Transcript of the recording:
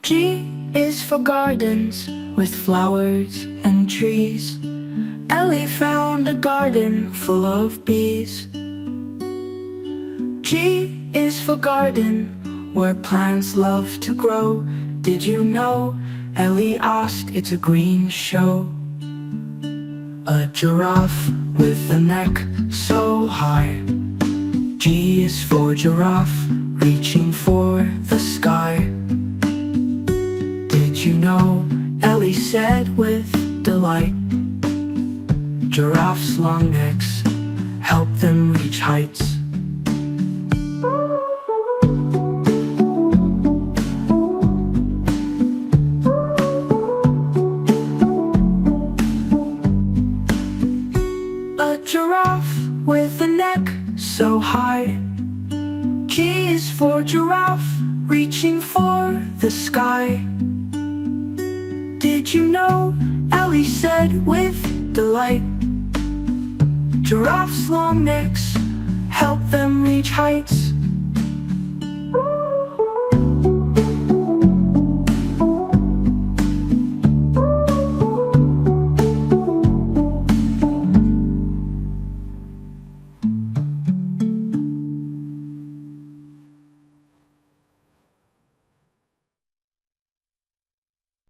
G is for gardens with flowers and trees. Ellie found a garden full of bees. G is for garden where plants love to grow. Did you know? Ellie asked. It's a green show. A giraffe with a neck so high. G is for giraffe, reaching for the sky. Did you know? Ellie said with delight. Giraffes' long necks help them reach heights. A giraffe with a neck so high. G is for giraffe, reaching for the sky. Did you know? Ellie said with delight. Giraffes' long necks help them reach heights.